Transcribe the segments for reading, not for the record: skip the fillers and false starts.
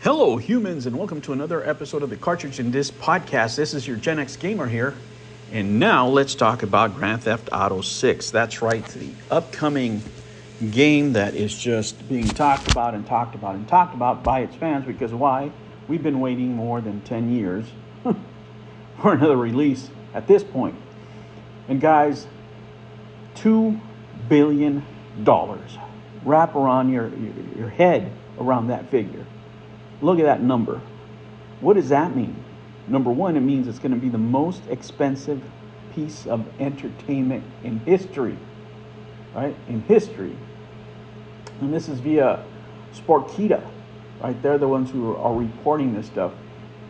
Hello, humans, and welcome to another episode of the Cartridge and Disc Podcast. This is your Gen X Gamer here, and now let's talk about Grand Theft Auto 6. That's right, the upcoming game that is just being talked about and talked about and talked about by its fans, because why? We've been waiting more than 10 years for another release at this point. And guys, $2 billion. Wrap around your head around that figure. Look at that number. What does that mean? Number one, it means it's going to be the most expensive piece of entertainment in history, right? In history. And this is via Sportkita, right? They're the ones who are reporting this stuff.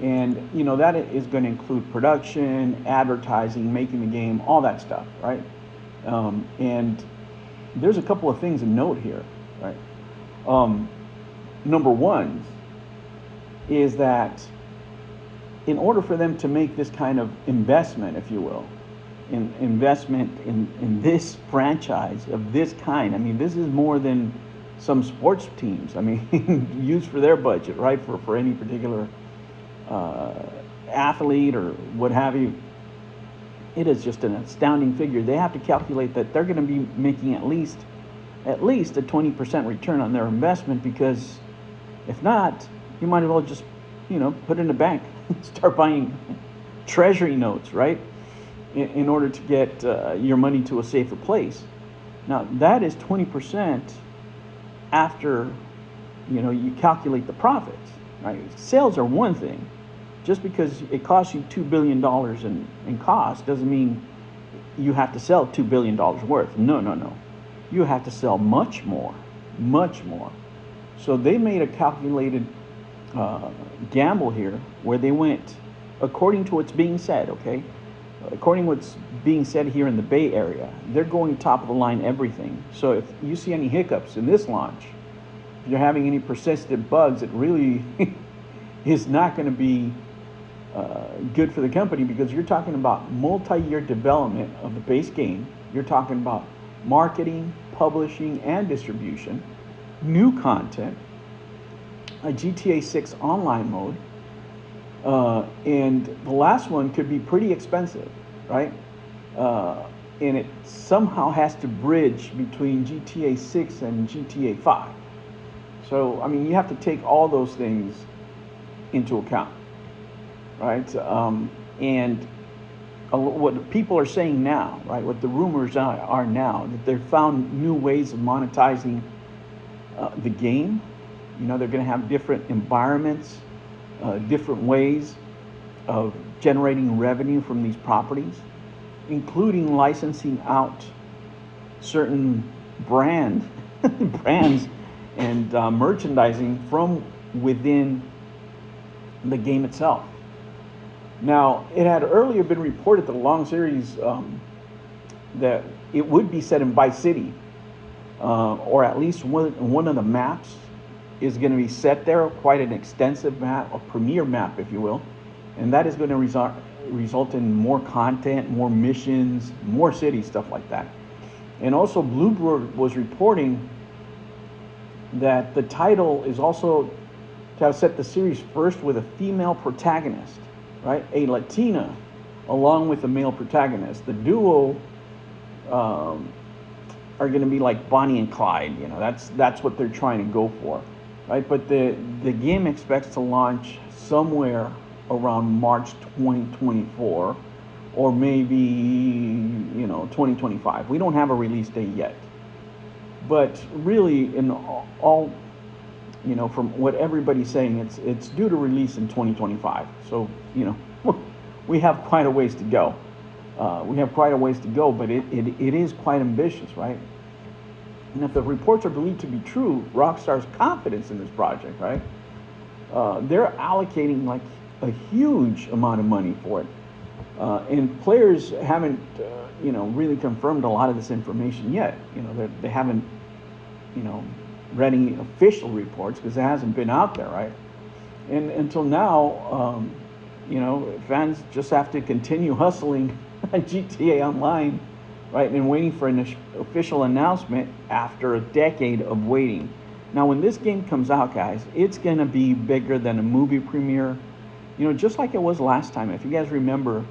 And, you know, that is going to include production, advertising, making the game, all that stuff, right? And there's a couple of things to note here, right? Number one is that in order for them to make this kind of investment, if you will, investment in this franchise of this kind, I mean, this is more than some sports teams, I mean, used for their budget, right, for any particular athlete or what have you. It is just an astounding figure. They have to calculate that they're going to be making at least a 20% return on their investment, because if not, you might as well just, put it in the bank, start buying treasury notes, right? In order to get your money to a safer place. Now, that is 20% after, you calculate the profits, right? Sales are one thing. Just because it costs you $2 billion in cost doesn't mean you have to sell $2 billion worth. No. You have to sell much more. So they made a calculated gamble here where they went, according to what's being said, okay? According to what's being said here in the Bay Area, they're going top of the line everything. So if you see any hiccups in this launch, if you're having any persistent bugs, it really is not going to be good for the company, because you're talking about multi-year development of the base game. You're talking about marketing, publishing, and distribution, new content, a GTA 6 online mode, and the last one could be pretty expensive, right? And it somehow has to bridge between GTA 6 and GTA 5. So, I mean, you have to take all those things into account, right? And what people are saying now, right, what the rumors are now, that they've found new ways of monetizing the game. They're going to have different environments, different ways of generating revenue from these properties, including licensing out certain brands and merchandising from within the game itself. Now, it had earlier been reported that the long series, that it would be set in Vice City, or at least one of the maps is going to be set there, quite an extensive map, a premier map, if you will, and that is going to result in more content, more missions, more cities, stuff like that. And also, Bloomberg was reporting that the title is also to have set the series first with a female protagonist, right? A Latina, along with a male protagonist. The duo are going to be like Bonnie and Clyde. That's what they're trying to go for, right? But the game expects to launch somewhere around March 2024, or maybe 2025. We don't have a release date yet, but really, in all, from what everybody's saying, it's due to release in 2025. So, we have quite a ways to go. But it is quite ambitious, right? And if the reports are believed to be true, Rockstar's confidence in this project, right? They're allocating like a huge amount of money for it. And players haven't, really confirmed a lot of this information yet. They haven't, read any official reports, because it hasn't been out there, right? And until now, fans just have to continue hustling GTA Online, right, and waiting for an official announcement after a decade of waiting. Now, when this game comes out, guys, it's going to be bigger than a movie premiere. You know, just like it was last time. If you guys remember,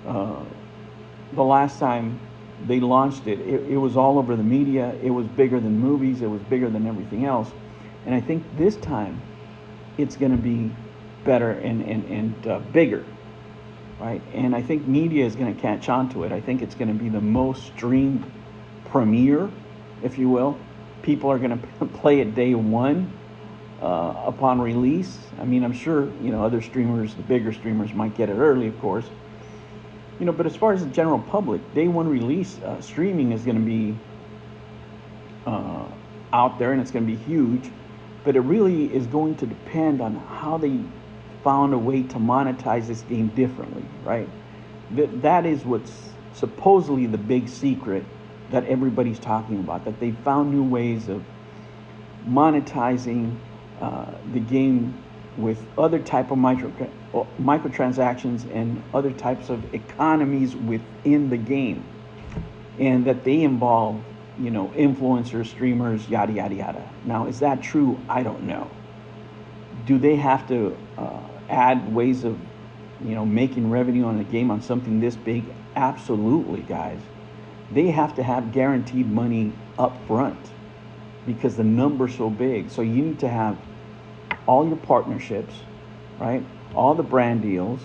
the last time they launched it, it was all over the media. It was bigger than movies. It was bigger than everything else. And I think this time it's going to be better and bigger, right? And I think media is going to catch on to it. I think it's going to be the most streamed premiere, if you will. People are going to play it day one upon release. I mean, I'm sure, you know, other streamers, the bigger streamers, might get it early, of course. You know, but as far as the general public, day one release, streaming is going to be out there, and it's going to be huge. But it really is going to depend on how they found a way to monetize this game differently, right? That is what's supposedly the big secret that everybody's talking about, that they found new ways of monetizing the game with other type of microtransactions and other types of economies within the game, and that they involve, you know, influencers, streamers, yada yada yada. Now, is that true? I don't know. Do they have to add ways of, you know, making revenue on the game on something this big? Absolutely, guys. They have to have guaranteed money up front because the number's so big. So you need to have all your partnerships, right? All the brand deals,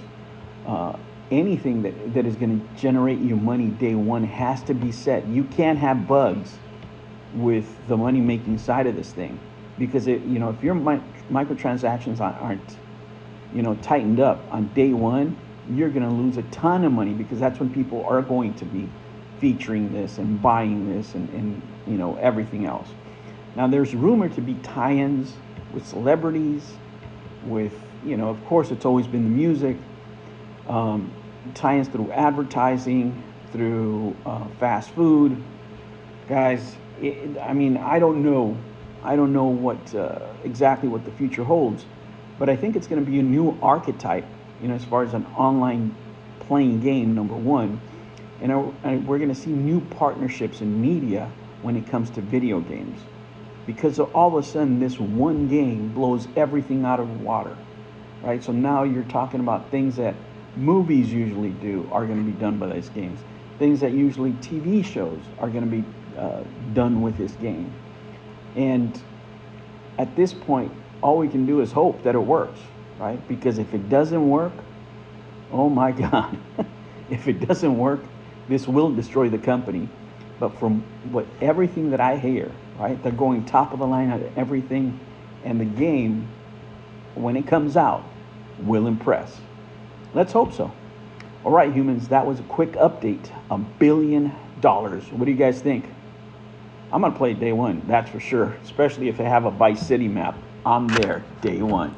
anything that is going to generate you money day one has to be set. You can't have bugs with the money making side of this thing, because if your microtransactions aren't, you know, tightened up on day one, you're going to lose a ton of money, because that's when people are going to be featuring this and buying this and you know, everything else. Now, there's rumored to be tie-ins with celebrities, with, you know, of course it's always been the music, tie-ins through advertising, through fast food. Guys, I mean, I don't know what exactly what the future holds, but I think it's going to be a new archetype, you know, as far as an online playing game, number one. And we're going to see new partnerships in media when it comes to video games, because all of a sudden this one game blows everything out of the water, right? So now you're talking about things that movies usually do are going to be done by these games. Things that usually TV shows are going to be done with this game. And at this point, all we can do is hope that it works, right? Because if it doesn't work, oh my God, if it doesn't work, this will destroy the company. But from everything that I hear, right, they're going top of the line at everything, and the game, when it comes out, will impress. Let's hope so. All right, humans, that was a quick update. $1 billion. What do you guys think? I'm gonna play it day one, that's for sure. Especially if they have a Vice City map. I'm there day one.